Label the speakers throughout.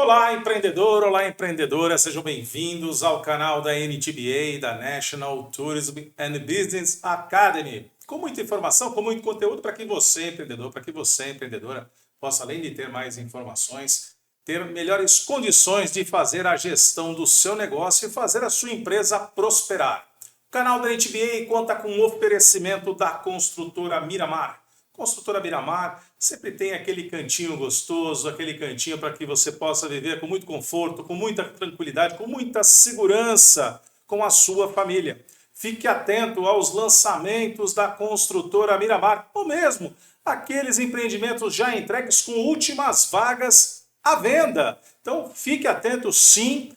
Speaker 1: Olá, empreendedor, olá, empreendedora, sejam bem-vindos ao canal da NTBA, da National Tourism and Business Academy. Com muita informação, com muito conteúdo para que você, empreendedor, para que você, empreendedora, possa, além de ter mais informações, ter melhores condições de fazer a gestão do seu negócio e fazer a sua empresa prosperar. O canal da NTBA conta com o oferecimento da construtora Miramar. Construtora Miramar sempre tem aquele cantinho gostoso, aquele cantinho para que você possa viver com muito conforto, com muita tranquilidade, com muita segurança com a sua família. Fique atento aos lançamentos da construtora Miramar, ou mesmo aqueles empreendimentos já entregues com últimas vagas à venda. Então fique atento sim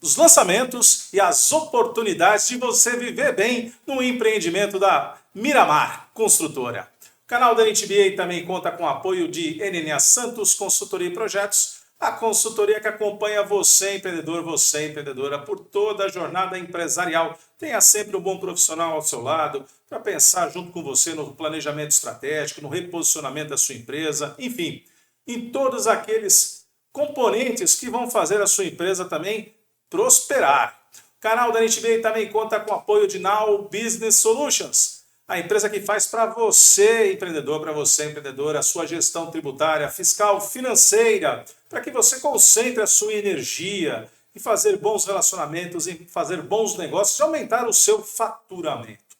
Speaker 1: os lançamentos e as oportunidades de você viver bem no empreendimento da Miramar Construtora. O canal da NTBA também conta com o apoio de NNA Santos Consultoria e Projetos, a consultoria que acompanha você, empreendedor, você, empreendedora, por toda a jornada empresarial. Tenha sempre um bom profissional ao seu lado para pensar junto com você no planejamento estratégico, no reposicionamento da sua empresa, enfim, em todos aqueles componentes que vão fazer a sua empresa também prosperar. O canal da NTBA também conta com o apoio de Now Business Solutions, a empresa que faz para você, empreendedor, para você, empreendedora, a sua gestão tributária, fiscal, financeira, para que você concentre a sua energia em fazer bons relacionamentos, em fazer bons negócios e aumentar o seu faturamento.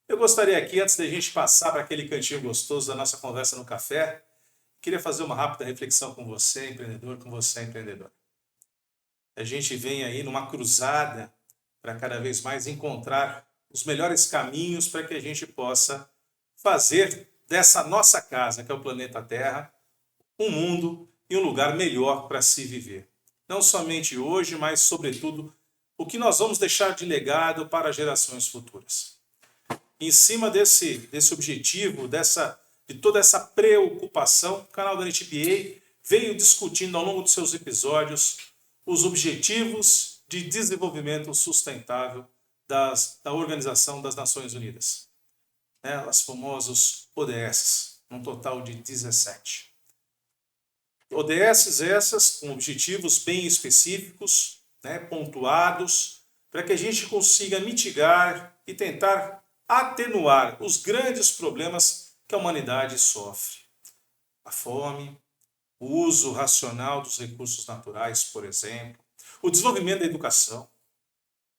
Speaker 1: Eu gostaria aqui, antes da gente passar para aquele cantinho gostoso da nossa conversa no café, queria fazer uma rápida reflexão com você, empreendedor, com você, empreendedora. A gente vem aí numa cruzada para cada vez mais encontrar os melhores caminhos para que a gente possa fazer dessa nossa casa, que é o planeta Terra, um mundo e um lugar melhor para se viver. Não somente hoje, mas, sobretudo, o que nós vamos deixar de legado para gerações futuras. Em cima desse objetivo, de toda essa preocupação, o canal da NTBA veio discutindo ao longo dos seus episódios os objetivos de desenvolvimento sustentável da Organização das Nações Unidas, os famosos ODS, num total de 17. ODS essas com objetivos bem específicos, pontuados, para que a gente consiga mitigar e tentar atenuar os grandes problemas que a humanidade sofre. A fome, o uso racional dos recursos naturais, por exemplo, o desenvolvimento da educação,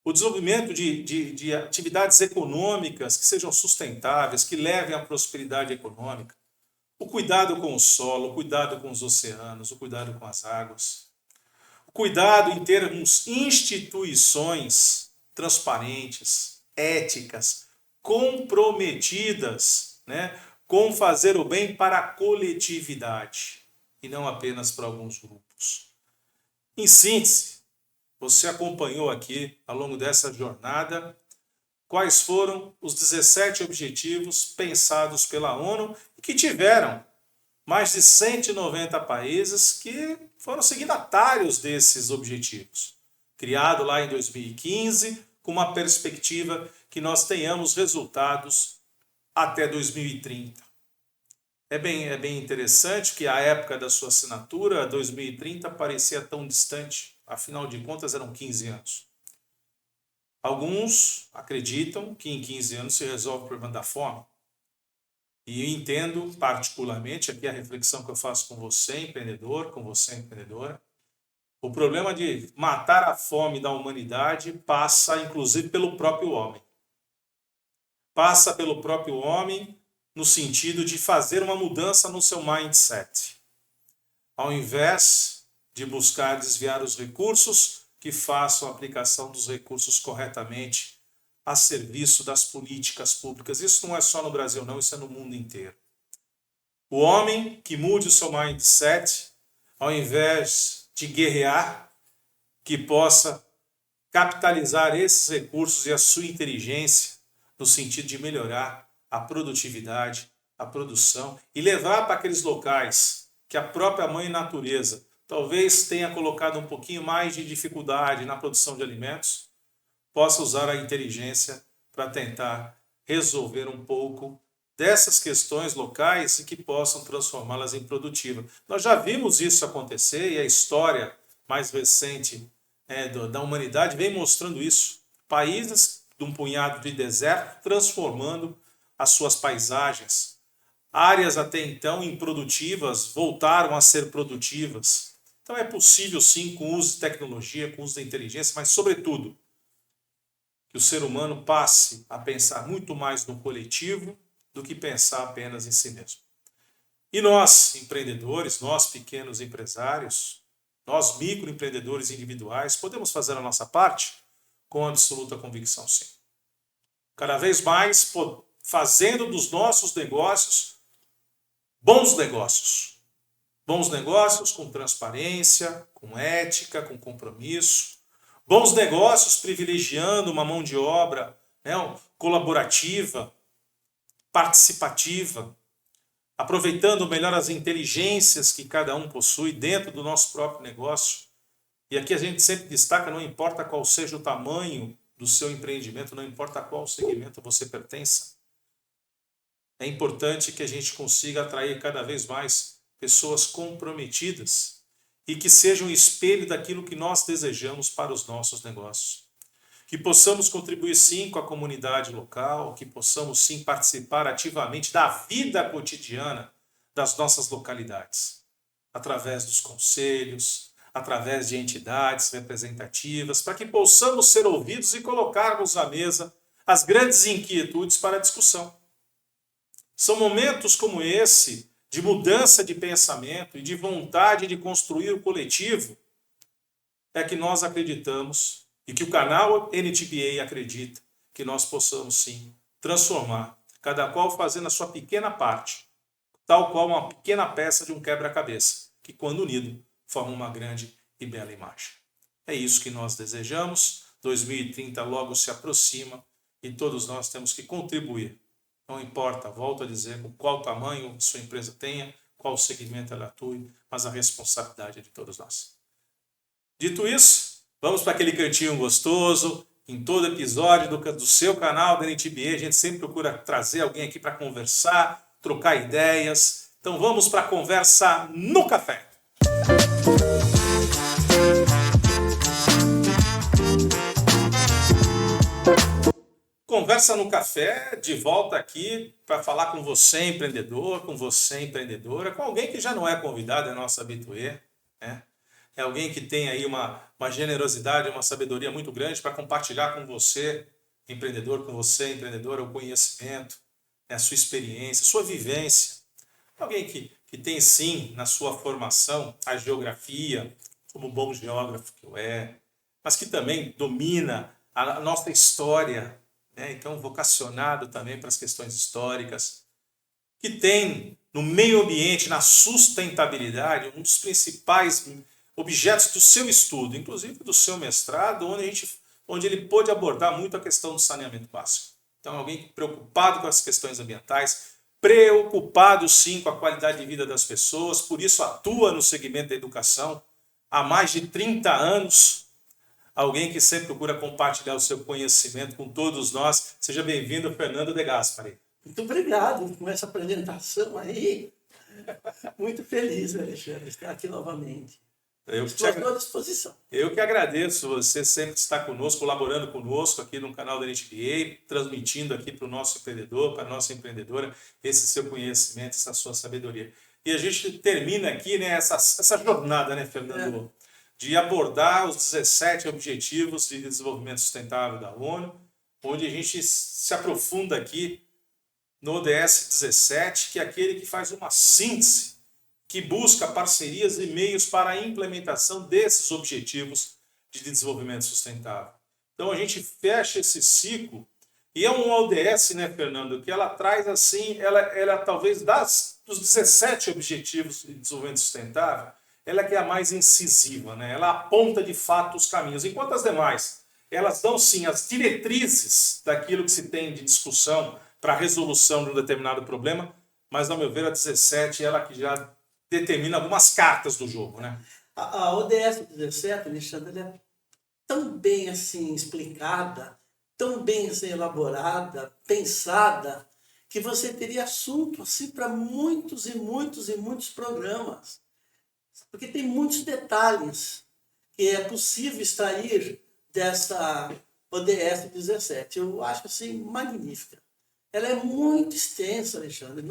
Speaker 1: o desenvolvimento de atividades econômicas que sejam sustentáveis, que levem à prosperidade econômica, o cuidado com o solo, o cuidado com os oceanos, o cuidado com as águas, o cuidado em termos instituições transparentes, éticas, comprometidas, com fazer o bem para a coletividade e não apenas para alguns grupos. Em síntese, você acompanhou aqui, ao longo dessa jornada, quais foram os 17 objetivos pensados pela ONU e que tiveram mais de 190 países que foram signatários desses objetivos. Criado lá em 2015, com uma perspectiva que nós tenhamos resultados até 2030. É bem interessante que a época da sua assinatura, 2030, parecia tão distante. Afinal de contas, eram 15 anos. Alguns acreditam que em 15 anos se resolve o problema da fome. E eu entendo particularmente, aqui a reflexão que eu faço com você, empreendedor, com você, empreendedora, o problema de matar a fome da humanidade passa, inclusive, pelo próprio homem. Passa pelo próprio homem no sentido de fazer uma mudança no seu mindset. Ao invés de buscar desviar os recursos, que façam a aplicação dos recursos corretamente a serviço das políticas públicas. Isso não é só no Brasil, não, isso é no mundo inteiro. O homem que mude o seu mindset, ao invés de guerrear, que possa capitalizar esses recursos e a sua inteligência no sentido de melhorar a produtividade, a produção e levar para aqueles locais que a própria mãe natureza talvez tenha colocado um pouquinho mais de dificuldade na produção de alimentos, possa usar a inteligência para tentar resolver um pouco dessas questões locais e que possam transformá-las em produtiva. Nós já vimos isso acontecer e a história mais recente da humanidade vem mostrando isso. Países de um punhado de deserto transformando as suas paisagens. Áreas até então improdutivas voltaram a ser produtivas. Então é possível sim, com o uso de tecnologia, com o uso da inteligência, mas sobretudo que o ser humano passe a pensar muito mais no coletivo do que pensar apenas em si mesmo. E nós, empreendedores, nós pequenos empresários, nós microempreendedores individuais, podemos fazer a nossa parte com absoluta convicção, sim. Cada vez mais fazendo dos nossos negócios bons negócios. Bons negócios com transparência, com ética, com compromisso. Bons negócios privilegiando uma mão de obra colaborativa, participativa, aproveitando melhor as inteligências que cada um possui dentro do nosso próprio negócio. E aqui a gente sempre destaca, não importa qual seja o tamanho do seu empreendimento, não importa a qual segmento você pertença. É importante que a gente consiga atrair cada vez mais pessoas comprometidas e que sejam um espelho daquilo que nós desejamos para os nossos negócios. Que possamos contribuir sim com a comunidade local, que possamos sim participar ativamente da vida cotidiana das nossas localidades, através dos conselhos, através de entidades representativas, para que possamos ser ouvidos e colocarmos à mesa as grandes inquietudes para a discussão. São momentos como esse, de mudança de pensamento e de vontade de construir o coletivo, é que nós acreditamos e que o canal NTBA acredita que nós possamos sim transformar, cada qual fazendo a sua pequena parte, tal qual uma pequena peça de um quebra-cabeça, que quando unido forma uma grande e bela imagem. É isso que nós desejamos, 2030 logo se aproxima e todos nós temos que contribuir. Não importa, volto a dizer, com qual tamanho sua empresa tenha, qual segmento ela atue, mas a responsabilidade é de todos nós. Dito isso, vamos para aquele cantinho gostoso. Em todo episódio do seu canal da NTBA, a gente sempre procura trazer alguém aqui para conversar, trocar ideias. Então vamos para a conversa no café. Conversa no Café, de volta aqui para falar com você, empreendedor, com você, empreendedora, com alguém que já não é convidado, é nosso habitué, né? É alguém que tem aí uma generosidade, uma sabedoria muito grande para compartilhar com você, empreendedor, com você, empreendedora, o conhecimento, a sua experiência, a sua vivência. Alguém que tem sim na sua formação a geografia, como bom geógrafo que eu mas que também domina a nossa história, então vocacionado também para as questões históricas, que tem no meio ambiente, na sustentabilidade, um dos principais objetos do seu estudo, inclusive do seu mestrado, onde ele pôde abordar muito a questão do saneamento básico. Então, alguém preocupado com as questões ambientais, preocupado sim com a qualidade de vida das pessoas, por isso atua no segmento da educação há mais de 30 anos, alguém que sempre procura compartilhar o seu conhecimento com todos nós. Seja bem-vindo, Fernando De Gaspari.
Speaker 2: Muito obrigado com essa apresentação aí. Muito feliz, Alexandre, de estar aqui novamente. Estou à sua disposição.
Speaker 1: Eu que agradeço você sempre estar conosco, colaborando conosco aqui no canal da NTBA, transmitindo aqui para o nosso empreendedor, para a nossa empreendedora, esse seu conhecimento, essa sua sabedoria. E a gente termina aqui, né, essa jornada, né, Fernando? De abordar os 17 Objetivos de Desenvolvimento Sustentável da ONU, onde a gente se aprofunda aqui no ODS 17, que é aquele que faz uma síntese, que busca parcerias e meios para a implementação desses Objetivos de Desenvolvimento Sustentável. Então a gente fecha esse ciclo, e é um ODS, né, Fernando, que ela traz assim, ela talvez dos 17 Objetivos de Desenvolvimento Sustentável, ela que é a mais incisiva, né? Ela aponta de fato os caminhos, enquanto as demais, elas dão sim as diretrizes daquilo que se tem de discussão para a resolução de um determinado problema, mas, ao meu ver, a 17 ela que já determina algumas cartas do jogo, né?
Speaker 2: A ODS 17, Alexandre, é tão bem assim explicada, tão bem assim, elaborada, pensada, que você teria assunto assim para muitos e muitos e muitos programas. Porque tem muitos detalhes que é possível extrair dessa ODS 17. Eu acho assim magnífica. Ela é muito extensa, Alexandre.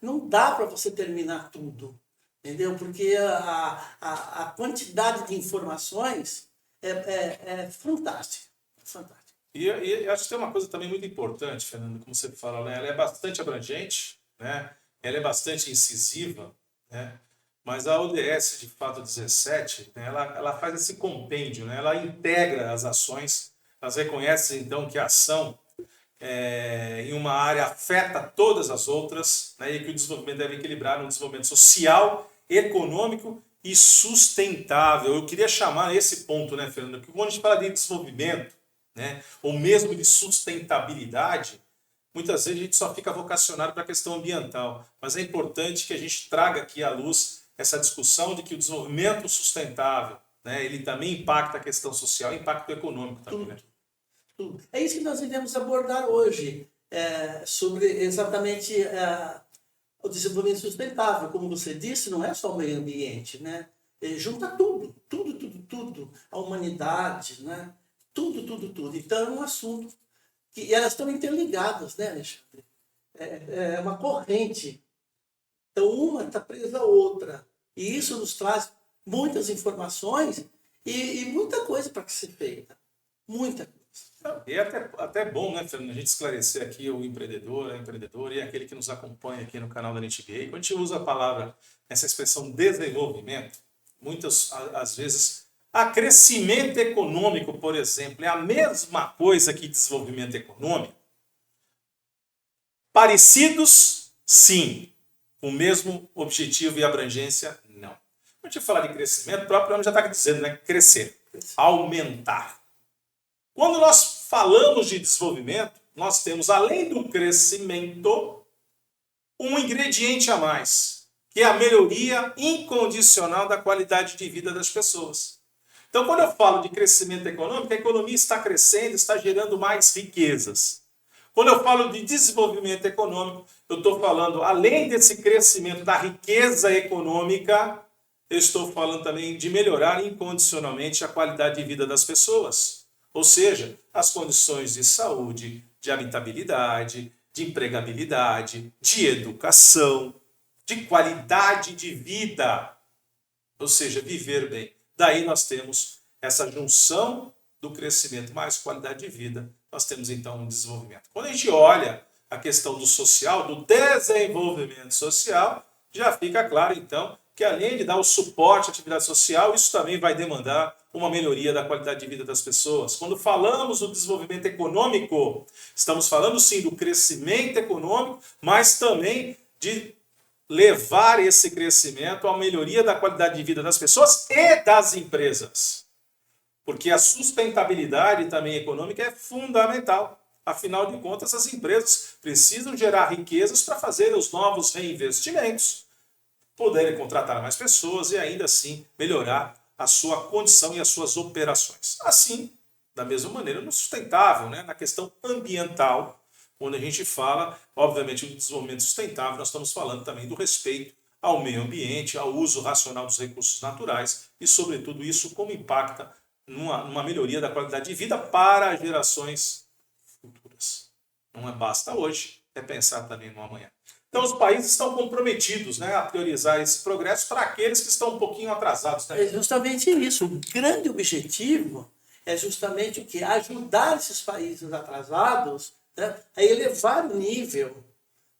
Speaker 2: Não dá para você terminar tudo, entendeu? Porque a quantidade de informações é fantástica. Fantástica.
Speaker 1: E acho que tem uma coisa também muito importante, Fernando, como você fala, né? Ela é bastante abrangente, né? Ela é bastante incisiva, né? Mas a ODS, de fato, 17, né? ela faz esse compêndio, né? Ela integra as ações, elas reconhecem, então, que a ação em uma área afeta todas as outras, né? E que o desenvolvimento deve equilibrar um desenvolvimento social, econômico e sustentável. Eu queria chamar esse ponto, né, Fernando? Porque quando a gente fala de desenvolvimento, né, ou mesmo de sustentabilidade, muitas vezes a gente só fica vocacionado para a questão ambiental. Mas é importante que a gente traga aqui à luz essa discussão de que o desenvolvimento sustentável, né, ele também impacta a questão social e impacto econômico também. Né?
Speaker 2: É isso que nós iremos abordar hoje, sobre exatamente o desenvolvimento sustentável. Como você disse, não é só o meio ambiente, né? Junta tudo, a humanidade, né? Tudo. Então é um assunto que elas estão interligadas, né, Alexandre? É uma corrente. Então uma está presa à outra. E isso nos traz muitas informações e muita coisa para ser feita. Muita coisa.
Speaker 1: E é até bom, né, Fernando, a gente esclarecer aqui o empreendedor, a empreendedora e aquele que nos acompanha aqui no canal da NTBA. Quando a gente usa a palavra, essa expressão desenvolvimento, muitas, às vezes, crescimento econômico, por exemplo, é a mesma coisa que desenvolvimento econômico? Parecidos, sim. Com o mesmo objetivo e abrangência, não. Quando a gente fala de crescimento, o próprio nome já está dizendo, né? Crescer, aumentar. Quando nós falamos de desenvolvimento, nós temos, além do crescimento, um ingrediente a mais, que é a melhoria incondicional da qualidade de vida das pessoas. Então, quando eu falo de crescimento econômico, a economia está crescendo, está gerando mais riquezas. Quando eu falo de desenvolvimento econômico, eu estou falando, além desse crescimento da riqueza econômica, eu estou falando também de melhorar incondicionalmente a qualidade de vida das pessoas. Ou seja, as condições de saúde, de habitabilidade, de empregabilidade, de educação, de qualidade de vida. Ou seja, viver bem. Daí nós temos essa junção do crescimento mais qualidade de vida. Nós temos então um desenvolvimento. Quando a gente olha a questão do social, do desenvolvimento social, já fica claro então que além de dar o suporte à atividade social, isso também vai demandar uma melhoria da qualidade de vida das pessoas. Quando falamos do desenvolvimento econômico, estamos falando sim do crescimento econômico, mas também de levar esse crescimento à melhoria da qualidade de vida das pessoas e das empresas. Porque a sustentabilidade também econômica é fundamental. Afinal de contas, as empresas precisam gerar riquezas para fazer os novos reinvestimentos, poderem contratar mais pessoas e ainda assim melhorar a sua condição e as suas operações. Assim, da mesma maneira, no sustentável, né? Na questão ambiental, quando a gente fala, obviamente, do desenvolvimento sustentável, nós estamos falando também do respeito ao meio ambiente, ao uso racional dos recursos naturais e, sobretudo, isso como impacta numa melhoria da qualidade de vida para gerações futuras. Não basta hoje, é pensar também no amanhã. Então, os países estão comprometidos, né, a priorizar esse progresso para aqueles que estão um pouquinho atrasados. Né?
Speaker 2: É justamente isso. O grande objetivo é justamente o que? Ajudar esses países atrasados, né, a elevar o nível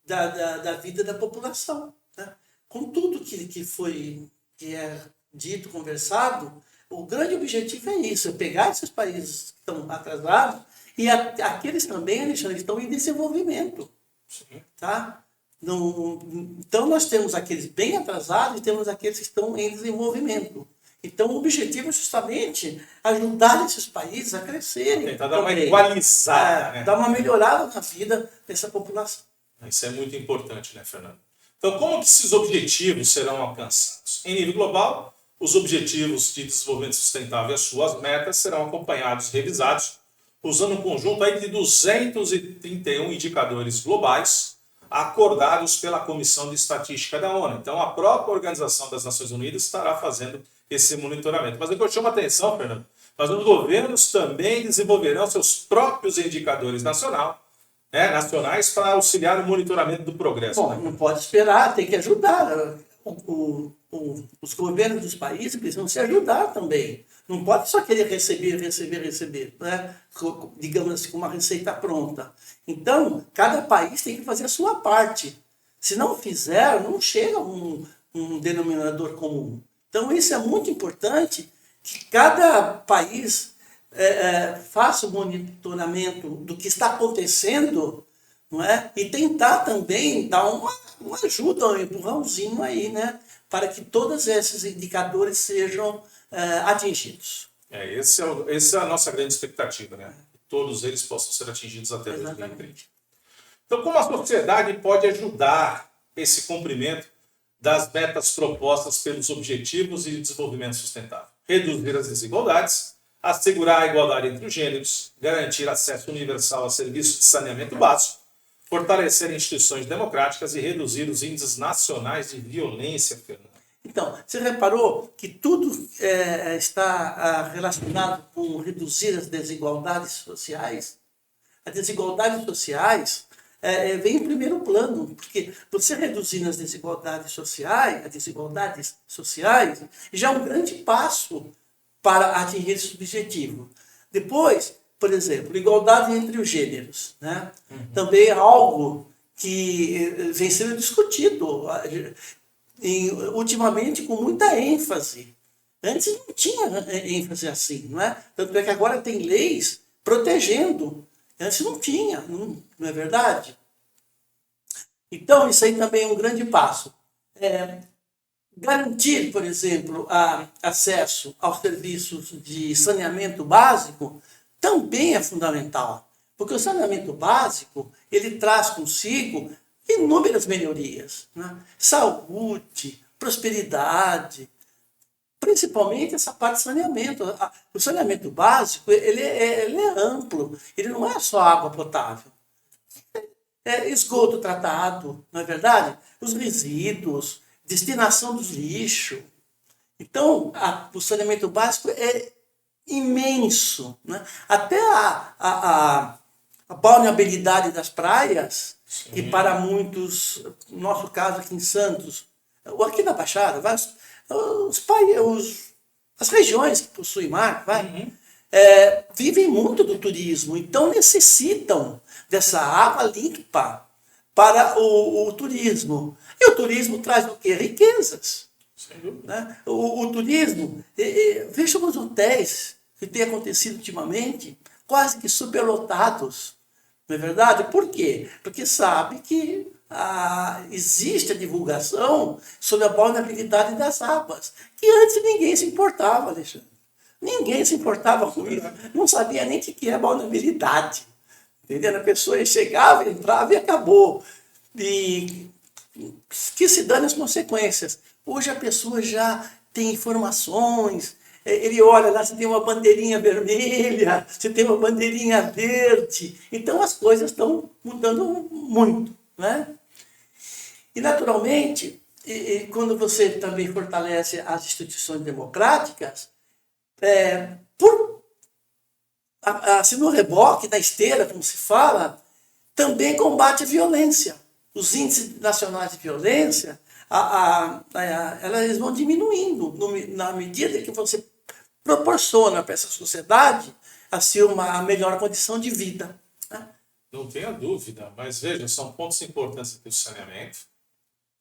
Speaker 2: da vida da população. Né? Com tudo que é dito, conversado, o grande objetivo é isso, é pegar esses países que estão atrasados e aqueles também, Alexandre, que estão em desenvolvimento.
Speaker 1: Sim.
Speaker 2: Tá? Então, nós temos aqueles bem atrasados e temos aqueles que estão em desenvolvimento. Então, o objetivo é justamente ajudar esses países a crescerem.
Speaker 1: Tentar dar uma igualizada. Né?
Speaker 2: Dar uma melhorada na vida dessa população.
Speaker 1: Isso é muito importante, né, Fernando? Então, como que esses objetivos serão alcançados? Em nível global, os objetivos de desenvolvimento sustentável e as suas metas serão acompanhados e revisados usando um conjunto aí de 231 indicadores globais, acordados pela Comissão de Estatística da ONU. Então, a própria Organização das Nações Unidas estará fazendo esse monitoramento. Mas o que eu chamo a atenção, Fernando, mas os governos também desenvolverão seus próprios indicadores nacionais para auxiliar no monitoramento do progresso.
Speaker 2: Bom, não pode esperar, tem que ajudar. Os governos dos países precisam se ajudar também. Não pode só querer receber, né? Digamos assim, com uma receita pronta. Então, cada país tem que fazer a sua parte. Se não fizer, não chega a um denominador comum. Então, isso é muito importante, que cada país faça o monitoramento do que está acontecendo, não é? E tentar também dar uma ajuda, um empurrãozinho aí, né? Para que todos esses indicadores sejam atingidos.
Speaker 1: Essa é a nossa grande expectativa, né? Que todos eles possam ser atingidos até 2030. Então, como a sociedade pode ajudar esse cumprimento das metas propostas pelos Objetivos de Desenvolvimento Sustentável? Reduzir as desigualdades, assegurar a igualdade entre os gêneros, garantir acesso universal a serviços de saneamento básico, fortalecer instituições democráticas e reduzir os índices nacionais de violência, Fernando.
Speaker 2: Então, você reparou que tudo está relacionado com reduzir as desigualdades sociais? As desigualdades sociais vem em primeiro plano, porque você reduzindo as desigualdades sociais já é um grande passo para atingir esse objetivo. Depois, por exemplo, igualdade entre os gêneros, né? Também é algo que vem sendo discutido ultimamente com muita ênfase. Antes não tinha ênfase assim, não é? Tanto é que agora tem leis protegendo. Antes não tinha, não é verdade? Então, isso aí também é um grande passo. Garantir, por exemplo, acesso aos serviços de saneamento básico também é fundamental. Porque o saneamento básico, ele traz consigo inúmeras melhorias, né? Saúde, prosperidade, principalmente essa parte de saneamento. O saneamento básico, ele é amplo, ele não é só água potável. É esgoto tratado, não é verdade? Os resíduos, destinação dos lixos. Então, o saneamento básico é imenso, né? Até a balneabilidade das praias,
Speaker 1: Sim.
Speaker 2: que para muitos, no nosso caso aqui em Santos, ou aqui na Baixada, as regiões que possuem mar, vivem muito do turismo, então necessitam dessa água limpa para o turismo. E o turismo traz o quê? Riquezas. Né? O turismo, vejam os hotéis que tem acontecido ultimamente, quase que superlotados, não é verdade? Por quê? Porque sabe que existe a divulgação sobre a balneabilidade das águas, que antes ninguém se importava, Alexandre. Ninguém se importava com isso, não sabia nem o que é balneabilidade. Entendeu? A pessoa chegava, entrava e acabou. E que se dane as consequências. Hoje a pessoa já tem informações, ele olha lá se tem uma bandeirinha vermelha, se tem uma bandeirinha verde. Então as coisas estão mudando muito, né? E naturalmente, quando você também fortalece as instituições democráticas, assim no reboque, na esteira, como se fala, também combate a violência. Os índices nacionais de violência, elas vão diminuindo na medida que você proporciona para essa sociedade assim, uma melhor condição de vida. Né?
Speaker 1: Não tenha dúvida, mas veja, são pontos importantes aqui do saneamento,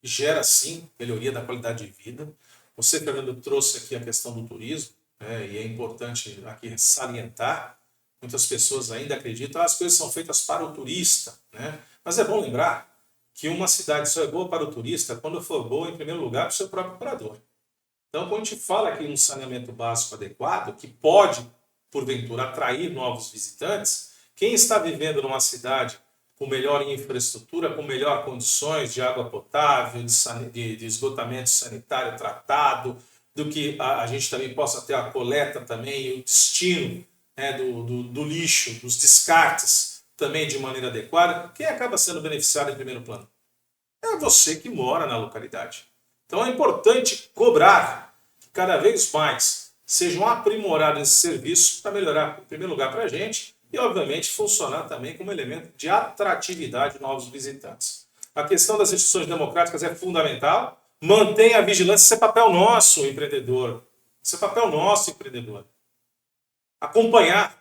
Speaker 1: que gera sim melhoria da qualidade de vida. Você, Fernando, trouxe aqui a questão do turismo, e é importante aqui salientar, muitas pessoas ainda acreditam que as coisas são feitas para o turista, né? Mas é bom lembrar que uma cidade só é boa para o turista quando for boa, em primeiro lugar, para o seu próprio morador. Então, quando a gente fala aqui em um saneamento básico adequado, que pode, porventura, atrair novos visitantes, quem está vivendo numa cidade com melhor infraestrutura, com melhor condições de água potável, de esgotamento sanitário tratado, do que a gente também possa ter a coleta também e o destino do lixo, dos descartes também de maneira adequada, quem acaba sendo beneficiado em primeiro plano? É você que mora na localidade. Então é importante cobrar que cada vez mais sejam aprimorados esses serviços para melhorar, em primeiro lugar, para a gente e, obviamente, funcionar também como elemento de atratividade de novos visitantes. A questão das instituições democráticas é fundamental. Mantenha a vigilância, isso é papel nosso, empreendedor. Isso é papel nosso, empreendedor. Acompanhar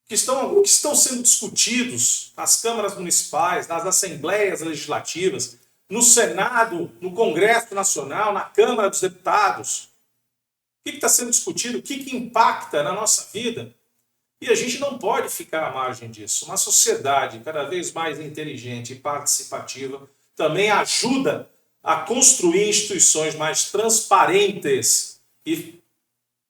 Speaker 1: o que estão sendo discutidos nas câmaras municipais, nas assembleias legislativas, no Senado, no Congresso Nacional, na Câmara dos Deputados. O que está sendo discutido? O que impacta na nossa vida? E a gente não pode ficar à margem disso. Uma sociedade cada vez mais inteligente e participativa também ajuda a construir instituições mais transparentes e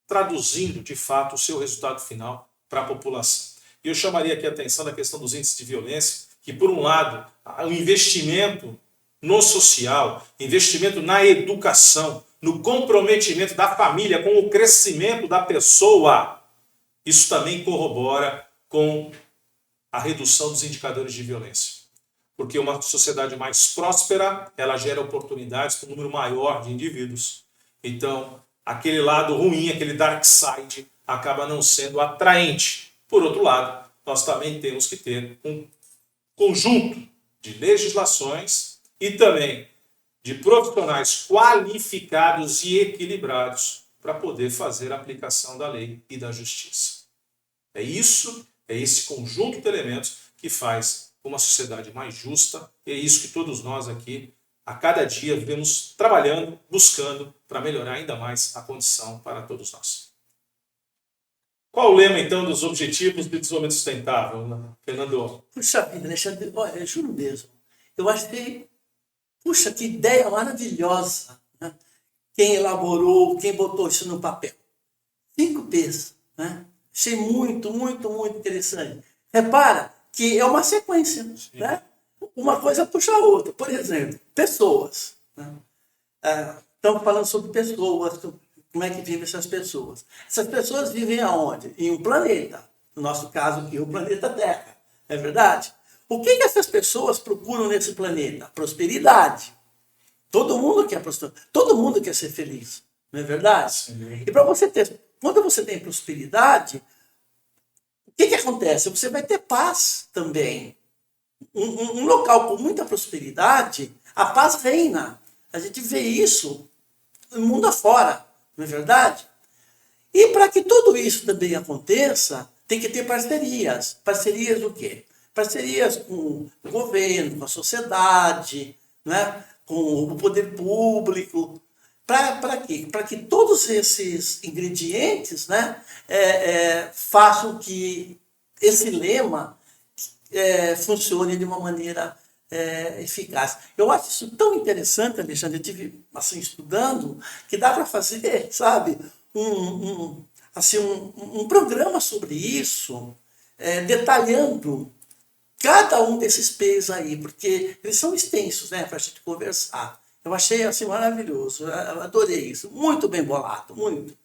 Speaker 1: traduzindo, de fato, o seu resultado final para a população. E eu chamaria aqui a atenção da questão dos índices de violência, que, por um lado, o investimento no social, investimento na educação, no comprometimento da família com o crescimento da pessoa, isso também corrobora com a redução dos indicadores de violência. Porque uma sociedade mais próspera, ela gera oportunidades para um número maior de indivíduos. Então, aquele lado ruim, aquele dark side, acaba não sendo atraente. Por outro lado, nós também temos que ter um conjunto de legislações e também de profissionais qualificados e equilibrados para poder fazer a aplicação da lei e da justiça. É esse conjunto de elementos que faz uma sociedade mais justa, e é isso que todos nós aqui, a cada dia, vivemos trabalhando, buscando para melhorar ainda mais a condição para todos nós. Qual o lema, então, dos Objetivos de Desenvolvimento Sustentável, Fernando?
Speaker 2: Puxa vida, Alexandre, olha, eu juro mesmo. Eu achei, puxa, que ideia maravilhosa, né? Quem elaborou, quem botou isso no papel. 5 P's, né? Achei muito, muito, muito interessante. Repara que é uma sequência, né? Uma coisa puxa a outra. Por exemplo, pessoas, né? Estamos falando sobre pessoas, como é que vivem essas pessoas. Essas pessoas vivem aonde? Em um planeta. No nosso caso aqui, o planeta Terra. É verdade? O que essas pessoas procuram nesse planeta? Prosperidade. Todo mundo quer prosperidade. Todo mundo quer ser feliz. Não é verdade? Sim. E para você ter... Quando você tem prosperidade, o que acontece? Você vai ter paz também. Um local com muita prosperidade, a paz reina. A gente vê isso no mundo afora, não é verdade? E para que tudo isso também aconteça, tem que ter parcerias. Parcerias o quê? Parcerias com o governo, com a sociedade, né? Com o poder público. Para quê? Para que todos esses ingredientes, né, façam que esse lema funcione de uma maneira eficaz. Eu acho isso tão interessante, Alexandre, eu estive assim, estudando, que dá para fazer, sabe, um programa sobre isso, detalhando cada um desses P's aí, porque eles são extensos, né, para a gente conversar. Eu achei assim maravilhoso, eu adorei isso, muito bem bolado, muito.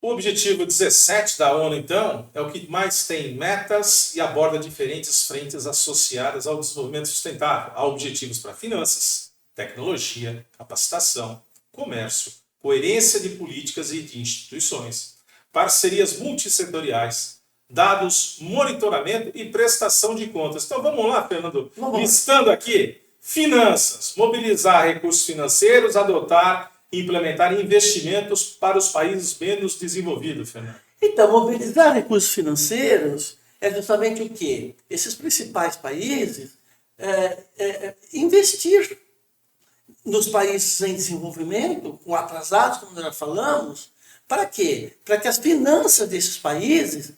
Speaker 1: O objetivo 17 da ONU, então, é o que mais tem metas e aborda diferentes frentes associadas ao desenvolvimento sustentável. Há objetivos para finanças, tecnologia, capacitação, comércio, coerência de políticas e de instituições, parcerias multissetoriais, dados, monitoramento e prestação de contas. Então vamos lá, Fernando, listando aqui. Finanças, mobilizar recursos financeiros, adotar e implementar investimentos para os países menos desenvolvidos, Fernando.
Speaker 2: Então, mobilizar recursos financeiros é justamente o quê? Esses principais países investir nos países em desenvolvimento, ou atrasados, como nós já falamos, para quê? Para que as finanças desses países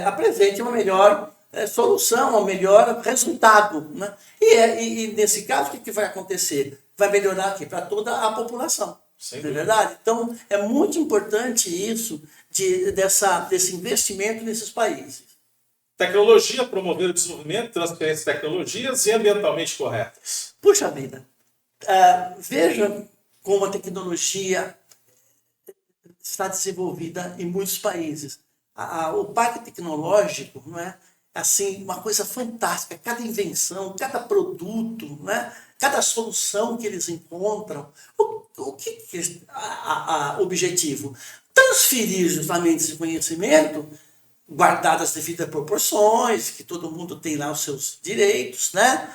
Speaker 2: apresentem uma melhor solução, um melhor resultado, né? E nesse caso, o que vai acontecer? Vai melhorar aqui para toda a população. Não é verdade? Então, é muito importante isso, desse investimento nesses países.
Speaker 1: Tecnologia, promover o desenvolvimento, transferência de tecnologias e ambientalmente corretas.
Speaker 2: Puxa vida, veja como a tecnologia está desenvolvida em muitos países. O parque tecnológico, não é? assim, uma coisa fantástica. Cada invenção, cada produto, né? Cada solução que eles encontram. O que é o objetivo? Transferir justamente esse conhecimento, guardadas as devidas proporções, que todo mundo tem lá os seus direitos, né?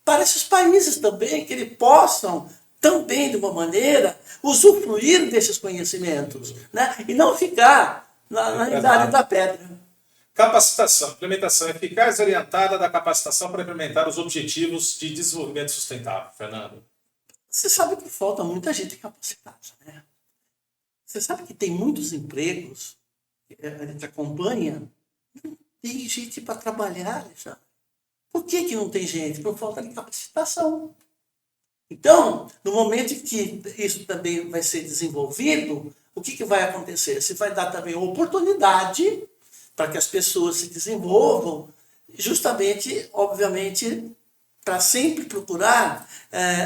Speaker 2: Para esses países também, que eles possam também, de uma maneira, usufruir desses conhecimentos, né? E não ficar na idade da pedra.
Speaker 1: Capacitação, implementação eficaz e orientada da capacitação para implementar os objetivos de desenvolvimento sustentável. Fernando.
Speaker 2: Você sabe que falta muita gente capacitada, né? Você sabe que tem muitos empregos, a gente acompanha, não tem gente para trabalhar, já. Por que não tem gente? Por falta de capacitação. Então, no momento em que isso também vai ser desenvolvido, o que vai acontecer? Você vai dar também oportunidade para que as pessoas se desenvolvam, justamente, obviamente, para sempre procurar,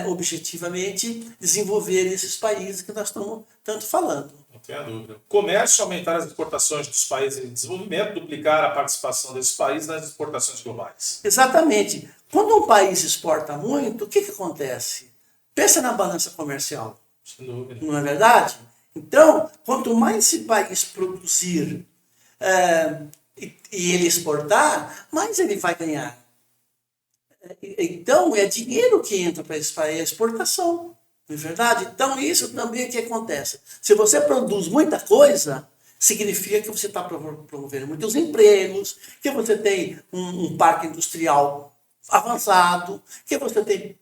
Speaker 2: objetivamente, desenvolver esses países que nós estamos tanto falando.
Speaker 1: Não tenha dúvida. Comércio, aumentar as exportações dos países em desenvolvimento, duplicar a participação desses países nas exportações globais.
Speaker 2: Exatamente. Quando um país exporta muito, o que acontece? Pensa na balança comercial.
Speaker 1: Sem dúvida.
Speaker 2: Não é verdade? Então, quanto mais esse país produzir e ele exportar, mais ele vai ganhar. Então, é dinheiro que entra para esse país, é exportação. Não é verdade? Então, isso também é o que acontece. Se você produz muita coisa, significa que você está promovendo muitos empregos, que você tem um parque industrial avançado, que você tem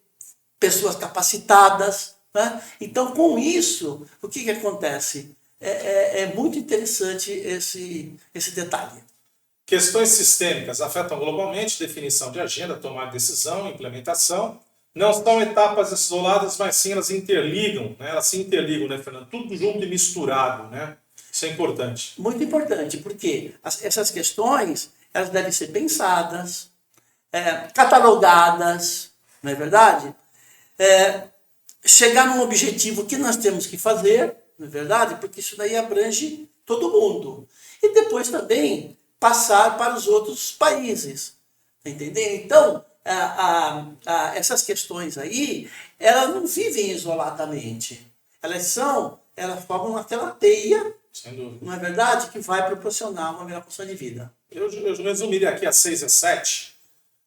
Speaker 2: pessoas capacitadas. Né? Então, com isso, o que acontece? É muito interessante esse detalhe.
Speaker 1: Questões sistêmicas afetam globalmente definição de agenda, tomar decisão, implementação. Não são etapas isoladas, mas sim elas interligam, né? Elas se interligam, né, Fernando? Tudo junto e misturado, né? Isso é importante.
Speaker 2: Muito importante, porque essas questões elas devem ser pensadas, catalogadas, não é verdade? Chegar num objetivo que nós temos que fazer, não é verdade? Porque isso daí abrange todo mundo. E depois também passar para os outros países. Entendeu? Então, essas questões aí, elas não vivem isoladamente. Elas formam aquela teia,
Speaker 1: sem dúvida,
Speaker 2: não é verdade? Que vai proporcionar uma melhor condição de vida.
Speaker 1: Eu resumiria aqui as 6 e 7.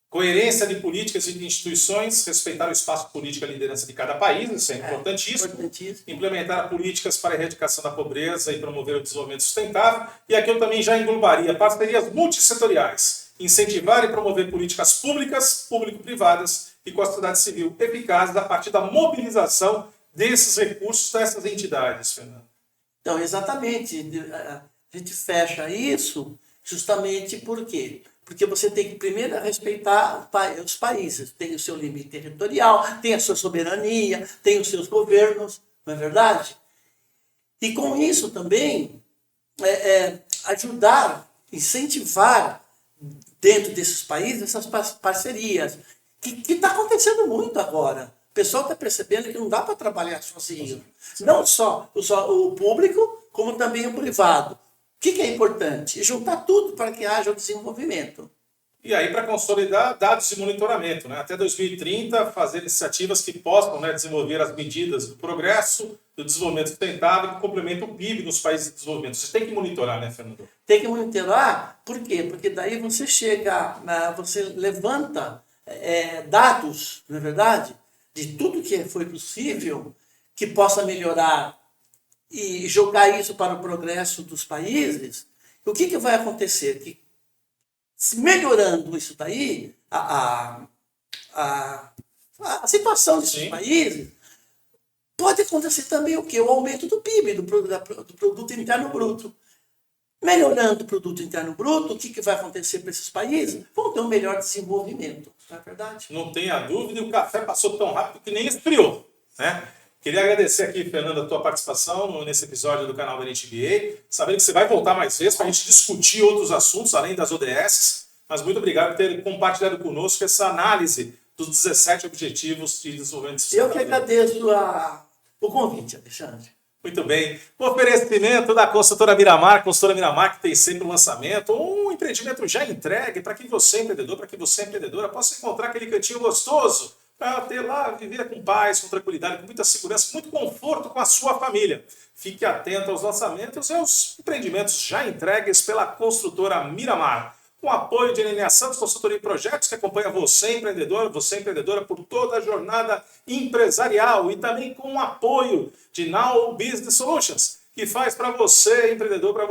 Speaker 1: Coerência de políticas e de instituições, respeitar o espaço político e a liderança de cada país, isso é importantíssimo. Implementar políticas para a erradicação da pobreza e promover o desenvolvimento sustentável. E aqui eu também já englobaria parcerias multissetoriais, incentivar e promover políticas públicas, público-privadas e com a sociedade civil eficazes a partir da mobilização desses recursos dessas entidades, Fernando.
Speaker 2: Então, exatamente. A gente fecha isso justamente por quê? Porque você tem que primeiro respeitar os países. Tem o seu limite territorial, tem a sua soberania, tem os seus governos, não é verdade? E com isso também ajudar, incentivar dentro desses países essas parcerias. Que está acontecendo muito agora. O pessoal está percebendo que não dá para trabalhar sozinho. Não só o público, como também o privado. O que é importante? Juntar tudo para que haja o desenvolvimento.
Speaker 1: E aí, para consolidar dados de monitoramento, né? Até 2030, fazer iniciativas que possam, né, desenvolver as medidas do progresso, do desenvolvimento sustentável, que complementam o PIB nos países de desenvolvimento. Você tem que monitorar, né, Fernando?
Speaker 2: Tem que monitorar, por quê? Porque daí você você levanta dados, não é verdade? De tudo que foi possível, que possa melhorar e jogar isso para o progresso dos países. O que vai acontecer? Que melhorando isso daí, a situação desses países, pode acontecer também o quê? O aumento do PIB, do Produto Interno Bruto. Melhorando o Produto Interno Bruto, o que vai acontecer para esses países? Vão ter um melhor desenvolvimento, não é verdade?
Speaker 1: Não tenha dúvida, e o café passou tão rápido que nem esfriou, né? Queria agradecer aqui, Fernando, a tua participação nesse episódio do canal da NTBA. Sabendo que você vai voltar mais vezes para a gente discutir outros assuntos, além das ODS. Mas muito obrigado por ter compartilhado conosco essa análise dos 17 Objetivos de Desenvolvimento Sustentável.
Speaker 2: Eu que agradeço o convite, Alexandre.
Speaker 1: Muito bem. O oferecimento da Consultora Miramar que tem sempre um lançamento, ou um empreendimento já entregue para que você, empreendedor, para que você, empreendedora, possa encontrar aquele cantinho gostoso para ter lá, viver com paz, com tranquilidade, com muita segurança, com muito conforto com a sua família. Fique atento aos lançamentos e aos empreendimentos já entregues pela Construtora Miramar. Com apoio de NNA Santos, consultoria e projetos, que acompanha você, empreendedora, por toda a jornada empresarial. E também com o apoio de Now Business Solutions, que faz para você, empreendedora,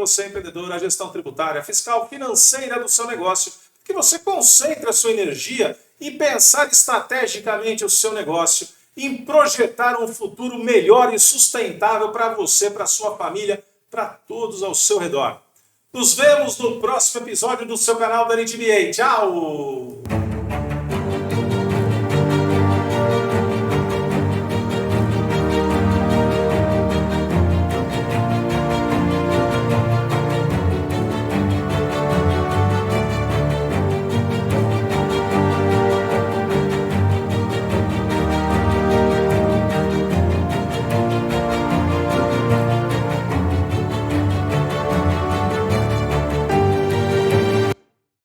Speaker 1: a gestão tributária, fiscal, financeira do seu negócio, que você concentre a sua energia e pensar estrategicamente o seu negócio, em projetar um futuro melhor e sustentável para você, para sua família, para todos ao seu redor. Nos vemos no próximo episódio do seu canal da NTBA. Tchau!